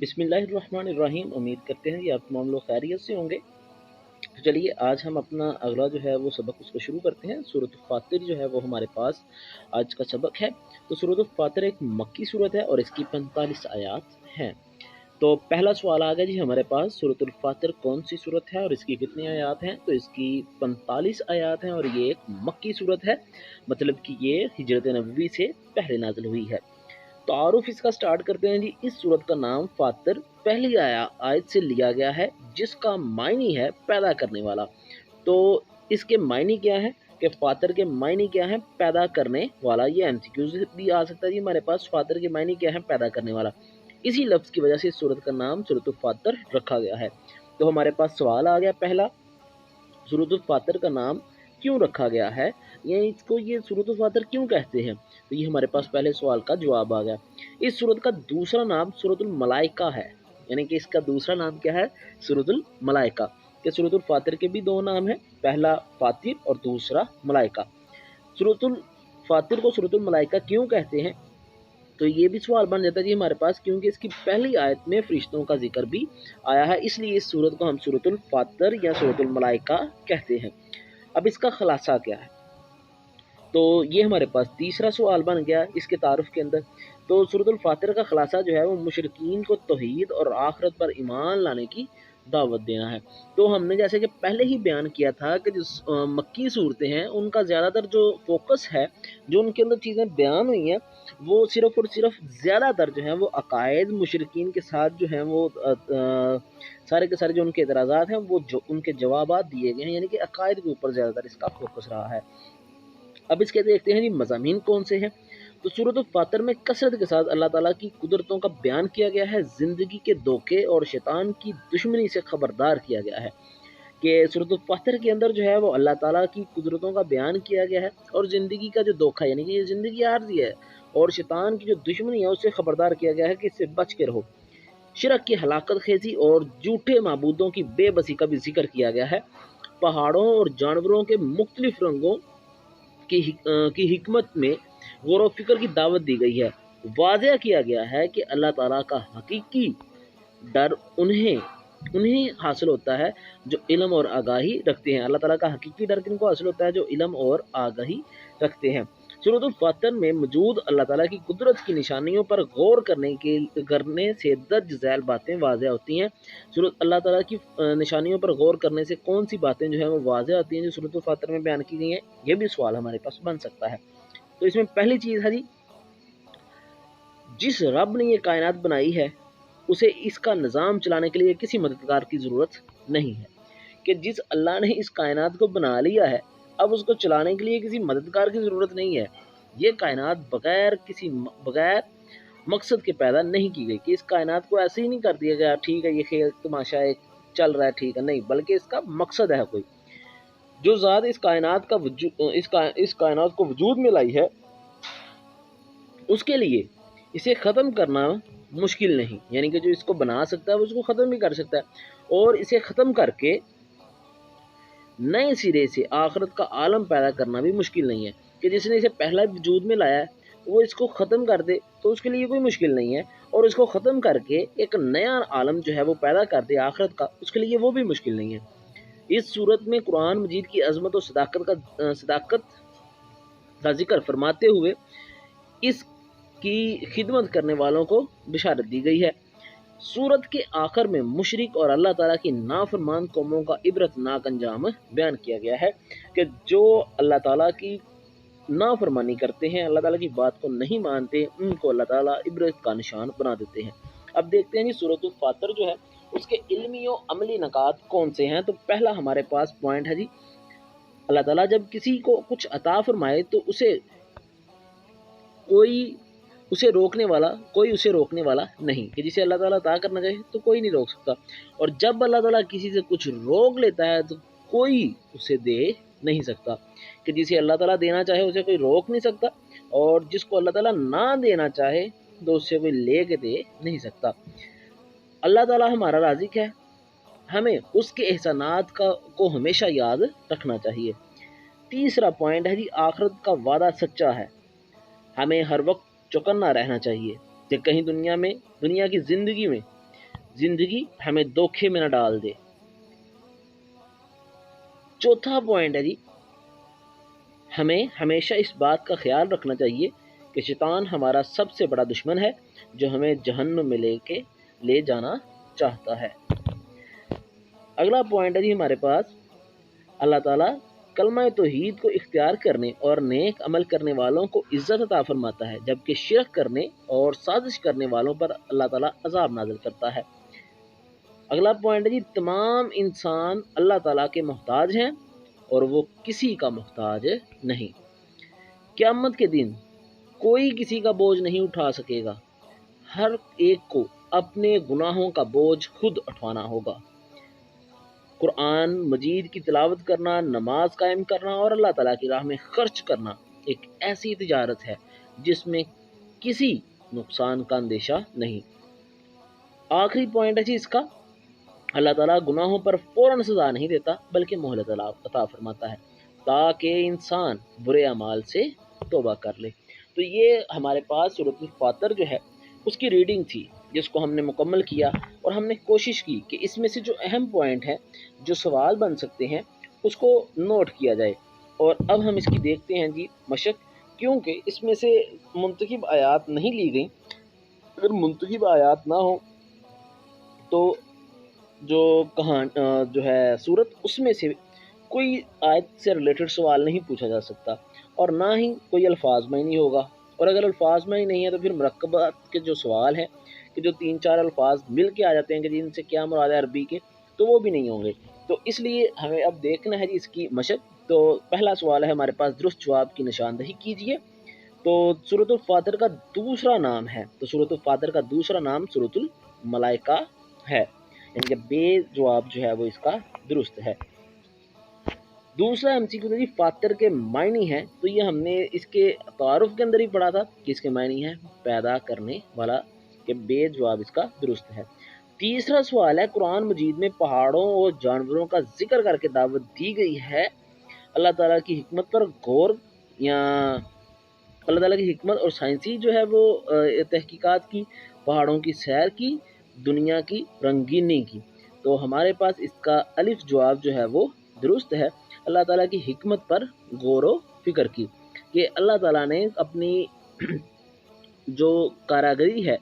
बिस्मिल्लाहिर्रहमानिर्रहीम। उम्मीद करते हैं कि आप तमाम लोग खैरियत से होंगे। तो चलिए आज हम अपना अगला जो है वो सबक उसको शुरू करते हैं। सूरत फातिर जो है वो हमारे पास आज का सबक है। तो सूरत फातिर एक मक्की सूरत है और इसकी 45 आयात हैं। तो पहला सवाल आ गया जी हमारे पास, सूरत फातिर कौन सी सूरत है और इसकी कितनी आयात हैं? तो इसकी 45 आयात हैं और ये एक मक्की सूरत है, मतलब कि ये हिजरत नबवी से पहले नाज़िल हुई है। तारुफ इसका स्टार्ट करते हैं जी। इस सूरत का नाम फातिर पहली आयत से लिया गया है, जिसका मायनी है पैदा करने वाला। तो इसके मायनी क्या है कि फातिर के मायनी क्या है? पैदा करने वाला। ये एमसीक्यूज भी आ सकता है जी हमारे पास, फातिर के मायनी क्या है? पैदा करने वाला। इसी लफ्ज़ की वजह से इस सूरत का नाम सूरत फातिर रखा गया है। तो हमारे पास सवाल आ गया पहला, सूरत फातिर का नाम क्यों रखा गया है, या इसको ये सूरत फातिर क्यों कहते हैं? तो ये हमारे पास पहले सवाल का जवाब आ गया। इस सूरत का दूसरा नाम सूरतुल मलाइका है, यानी कि इसका दूसरा नाम क्या है? सूरतुल मलाइका। कि सूरतुल फातिर के भी दो नाम हैं, पहला फातिर और दूसरा मलाइका। सूरतुल फातिर को सूरतुल मलाइका क्यों कहते हैं? तो ये भी सवाल बन जाता है जी हमारे पास, क्योंकि इसकी पहली आयत में फरिश्तों का जिक्र भी आया है, इसलिए इस सूरत को हम सूरतुल फातिर या सूरतुल मलाइका कहते हैं। अब इसका खुलासा क्या है? तो ये हमारे पास तीसरा सवाल बन गया इसके तारुफ के अंदर। तो सूरतुल फातिर का खुलासा जो है वो मुशरिकीन को तौहीद और आखिरत पर ईमान लाने की दावत देना है। तो हमने जैसे कि पहले ही बयान किया था कि जो मक्की सूरतें हैं उनका ज़्यादातर जो फोकस है, जो उनके अंदर चीज़ें बयान हुई हैं, वो सिर्फ़ और सिर्फ ज़्यादातर जो है वो अकायद मुशरिकीन के साथ जो हैं वो सारे के सारे जो उनके एतराज़ात हैं वो जो उनके जवाबात दिए गए हैं, यानी कि अकायद के ऊपर ज़्यादातर इसका फोकस रहा है। अब इसके देखते हैं जी मज़ामीन कौन से हैं। तो सूरत फातिर में कसरत के साथ अल्लाह ताला की कुदरतों का बयान किया गया है, ज़िंदगी के धोखे और शैतान की दुश्मनी से खबरदार किया गया है। कि सूरत फातिर के अंदर जो है वो अल्लाह ताला की कुदरतों का बयान किया गया है और ज़िंदगी का जो धोखा, यानी कि ये ज़िंदगी आर्जी है, और शैतान की जो दुश्मनी है उससे खबरदार किया गया है कि इससे बच के रहो। शिरक की हलाकत खेजी और झूठे माबूदों की बेबसी का भी जिक्र किया गया है। पहाड़ों और जानवरों के मुख्तलिफ रंगों की हिकमत में गौर व फिक्र की दावत दी गई है। वाज़ह किया गया है कि अल्लाह ताला का हकीकी डर उन्हें उन्हें हासिल होता है जो इल्म और आगाही रखते हैं। अल्लाह ताला का हकीकी डर किनको हासिल होता है? जो इल्म और आगाही रखते हैं। सूरत फातिर में मौजूद अल्लाह ताला की कुदरत की निशानियों पर गौर करने से दर्ज झैल बातें वाज़ह होती हैं। सूरत अल्लाह ताला की निशानियों पर गौर करने से कौन सी बातें जो है वो वाज़ह होती हैं जो सूरत फातिर में बयान की गई हैं? ये भी सवाल हमारे पास बन सकता है। तो इसमें पहली चीज़ है जी, जिस रब ने ये कायनात बनाई है उसे इसका निज़ाम चलाने के लिए किसी मददगार की ज़रूरत नहीं है। कि जिस अल्लाह ने इस कायनात को बना लिया है, अब उसको चलाने के लिए किसी मददगार की ज़रूरत नहीं है। ये कायनात बगैर मकसद के पैदा नहीं की गई, कि इस कायनात को ऐसे ही नहीं कर दिया गया ठीक है ये खेल तमाशा एक चल रहा है ठीक है, नहीं, बल्कि इसका मकसद है कोई। जो ज़ात इस कायनात को वजूद में लाई है, उसके लिए इसे ख़त्म करना मुश्किल नहीं, यानी कि जो इसको बना सकता है वो उसको ख़त्म भी कर सकता है, और इसे ख़त्म करके नए सिरे से आखिरत का आलम पैदा करना भी मुश्किल नहीं है। कि जिसने इसे पहला वजूद में लाया है वो इसको ख़त्म कर दे तो उसके लिए कोई मुश्किल नहीं है, और इसको ख़त्म करके एक नया आलम जो है वो पैदा कर दे आखिरत का, उसके लिए वो भी मुश्किल नहीं है। इस सूरत में कुरान मजीद की अज़मत और सदाकत का जिक्र फरमाते हुए इसकी खिदमत करने वालों को बिशारत दी गई है। सूरत के आखिर में मुशरिक और अल्लाह ताला की नाफरमान कौमों का इबरतनाक अंजाम बयान किया गया है। कि जो अल्लाह ताला की नाफरमानी करते हैं, अल्लाह ताला की बात को नहीं मानते, उनको अल्लाह ताला इबरत का निशान बना देते हैं। अब देखते हैं जी सूरत फातिर जो है उसके इल्मी और अमली नकात कौन से हैं। तो पहला हमारे पास पॉइंट है जी, अल्लाह ताला जब किसी को कुछ अता फरमाए तो कोई उसे रोकने वाला नहीं, कि जिसे अल्लाह ताला अता करना चाहे तो कोई नहीं रोक सकता, और जब अल्लाह ताला किसी से कुछ रोक लेता है तो कोई उसे दे नहीं सकता। कि जिसे अल्लाह ताला देना चाहे उसे कोई रोक नहीं सकता, और जिसको अल्लाह ताला ना देना चाहे तो उससे कोई ले के दे नहीं सकता। अल्लाह ताला हमारा राज़िक है, हमें उसके एहसानात को हमेशा याद रखना चाहिए। तीसरा पॉइंट है जी, आखिरत का वादा सच्चा है, हमें हर वक्त चौकन्ना रहना चाहिए कि कहीं दुनिया की ज़िंदगी में जिंदगी हमें धोखे में न डाल दे। चौथा पॉइंट है जी, हमें हमेशा इस बात का ख्याल रखना चाहिए कि शैतान हमारा सबसे बड़ा दुश्मन है जो हमें जहन्नुम में ले जाना चाहता है। अगला पॉइंट है जी हमारे पास, अल्लाह ताला कलमा तौहीद को इख्तियार करने और नेक अमल करने वालों को इज़्ज़त अता फरमाता है, जबकि शिरक करने और साजिश करने वालों पर अल्लाह ताला अज़ाब नाज़िल करता है। अगला पॉइंट है जी, तमाम इंसान अल्लाह ताला के मोहताज हैं और वो किसी का मोहताज नहीं। क़यामत के दिन कोई किसी का बोझ नहीं उठा सकेगा, हर एक को अपने गुनाहों का बोझ खुद उठाना होगा। कुरान मजीद की तिलावत करना, नमाज कायम करना और अल्लाह ताला की राह में खर्च करना एक ऐसी तिजारत है जिसमें किसी नुकसान का अंदेशा नहीं। आखिरी पॉइंट है जी इसका, अल्लाह ताला गुनाहों पर फ़ौरन सज़ा नहीं देता बल्कि मोहलत अता फरमाता है ताकि इंसान बुरे अमाल से तौबा कर ले। तो ये हमारे पास सूरत फातिर जो है उसकी रीडिंग थी जिसको हमने मुकम्मल किया और हमने कोशिश की कि इसमें से जो अहम पॉइंट हैं, जो सवाल बन सकते हैं, उसको नोट किया जाए। और अब हम इसकी देखते हैं जी मशक, क्योंकि इसमें से मुंतखब आयात नहीं ली गई। अगर मुंतखब आयात ना हो तो जो है सूरत, उसमें से कोई आयत से रिलेटेड सवाल नहीं पूछा जा सकता और ना ही कोई अल्फाज में नहीं होगा। और अगर अल्फाज में ही नहीं है तो फिर मरकबात के जो सवाल हैं कि जो 3-4 अल्फाज मिल के आ जाते हैं कि जिनसे क्या मुराद है अरबी के, तो वो भी नहीं होंगे। तो इसलिए हमें अब देखना है जी इसकी मशक। तो पहला सवाल है हमारे पास, दुरुस्त जवाब की निशानदही कीजिए। तो सूरतुल फातिर का दूसरा नाम है, तो सूरतुल फातिर का दूसरा नाम सूरतुल मलाइका है, यानी कि बे जवाब जो है वो इसका दुरुस्त है। दूसरा एमसीक्यू जी फातिर के मायनी है, तो ये हमने इसके तारुफ के अंदर ही पढ़ा था कि इसके मायनी है पैदा करने वाला, के बे जवाब इसका दुरुस्त है। तीसरा सवाल है, कुरान मजीद में पहाड़ों और जानवरों का जिक्र करके दावत दी गई है, अल्लाह ताला की हिकमत पर गौर या अल्लाह ताला की हिकमत और साइंसी जो है वो तहकीकात की, पहाड़ों की सैर की, दुनिया की रंगीनी की। तो हमारे पास इसका अलिफ जवाब जो है वो दुरुस्त है, अल्लाह ताला की हिकमत पर गौर व फिक्र की, कि अल्लाह ताला ने अपनी जो कारागरी है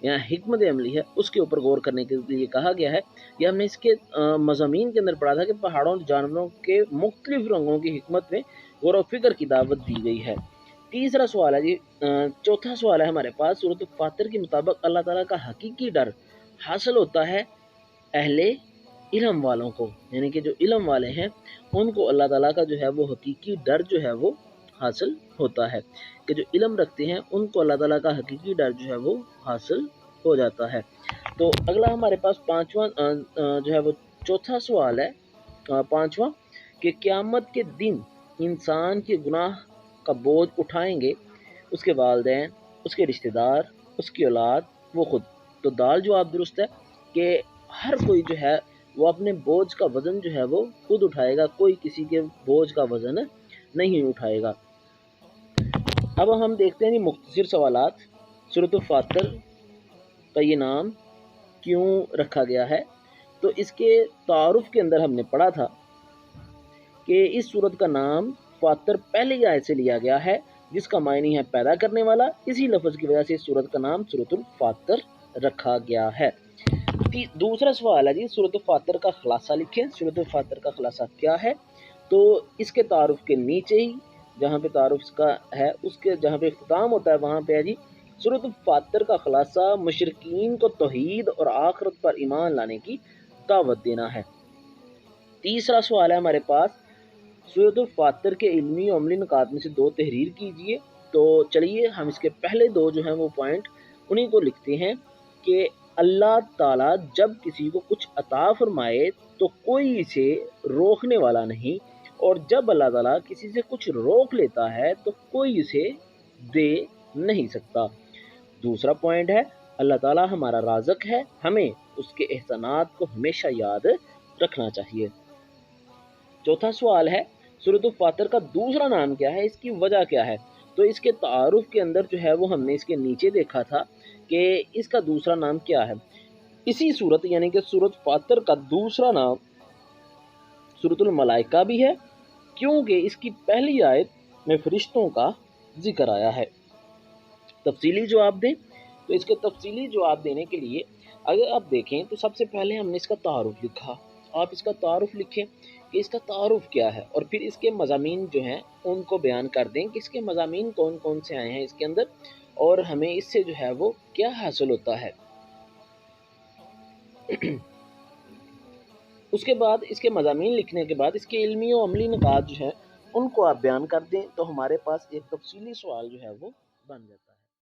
या हिकमत अमली है उसके ऊपर गौर करने के लिए कहा गया है। यह हमने इसके मज़ामीन के अंदर पढ़ा था कि पहाड़ों और जानवरों के मुख्तलिफ रंगों की हिकमत में गौर व फिक्र की दावत दी गई है। तीसरा सवाल है जी, चौथा सवाल है हमारे पास, सूरत फातिर के मुताबिक अल्लाह ताला का हकीकी डर हासिल होता है अहले इल्म वालों को, यानी कि जो इल्म वाले हैं उनको अल्लाह ताला का जो है वो हकीकी डर जो है वो हासिल होता है, कि जो इल्म रखते हैं उनको अल्लाह ताला का हकीकी डर जो है वो हासिल हो जाता है। तो अगला हमारे पास पांचवा जो है वो चौथा सवाल है, पांचवा, कि क़यामत के दिन इंसान के गुनाह का बोझ उठाएंगे उसके वालिदैन, उसके रिश्तेदार, उसकी औलाद, वो खुद। तो दाल जवाब दुरुस्त है कि हर कोई जो है वो अपने बोझ का वज़न जो है वो खुद उठाएगा, कोई किसी के बोझ का वज़न नहीं उठाएगा। अब हम देखते हैं मुख्तसर सवालात, सूरत फातिर का ये नाम क्यों रखा गया है। तो इसके तारुफ के अंदर हमने पढ़ा था कि इस सूरत का नाम फातिर पहली आयत से लिया गया है जिसका मायनी है पैदा करने वाला। इसी लफ्ज़ की वजह से इस सूरत का नाम सूरतुल फातिर रखा गया है। दूसरा सवाल है जी, सूरत फातिर का खुलासा लिखें। सूरत फातिर का खुलासा क्या है? तो इसके तारुफ के नीचे ही जहाँ पे तारुफ का है उसके जहाँ पे इख्तिताम होता है वहाँ पे है जी, सूरत फातिर का खुलासा मुशरिकीन को तौहीद और आखिरत पर ईमान लाने की दावत देना है। तीसरा सवाल है हमारे पास, सूरत फातिर के इल्मी और अमली नुकात में से 2 तहरीर कीजिए। तो चलिए हम इसके पहले 2 जो हैं वो पॉइंट उन्हीं को लिखते हैं कि अल्लाह ताला जब किसी को कुछ अता फरमाए तो कोई इसे रोकने वाला नहीं, और जब अल्लाह ताला किसी से कुछ रोक लेता है तो कोई इसे दे नहीं सकता। दूसरा पॉइंट है, अल्लाह ताला हमारा राज़िक है, हमें उसके एहसानात को हमेशा याद रखना चाहिए। चौथा सवाल है, सूरत फातिर का दूसरा नाम क्या है, इसकी वजह क्या है? तो इसके तारुफ के अंदर जो है वो हमने इसके नीचे देखा था कि इसका दूसरा नाम क्या है। इसी सूरत यानी कि सूरत फातर का दूसरा नाम सूरतुल मलाइका भी है, क्योंकि इसकी पहली आयत में फरिश्तों का जिक्र आया है। तफसीली जवाब दें, तो इसके तफसीली जवाब देने के लिए अगर आप देखें तो सबसे पहले हमने इसका तारुफ लिखा। आप इसका तारुफ लिखें कि इसका तारुफ क्या है, और फिर इसके मज़ामीन जो हैं उनको बयान कर दें कि इसके मज़ामीन कौन कौन से आए हैं इसके अंदर, और हमें इससे जो है वो क्या हासिल होता है। उसके बाद इसके मज़ामीन लिखने के बाद इसके इल्मी और अमली निकात जो है उनको आप बयान कर दें, तो हमारे पास एक तफसीली सवाल जो है वो बन जाता है।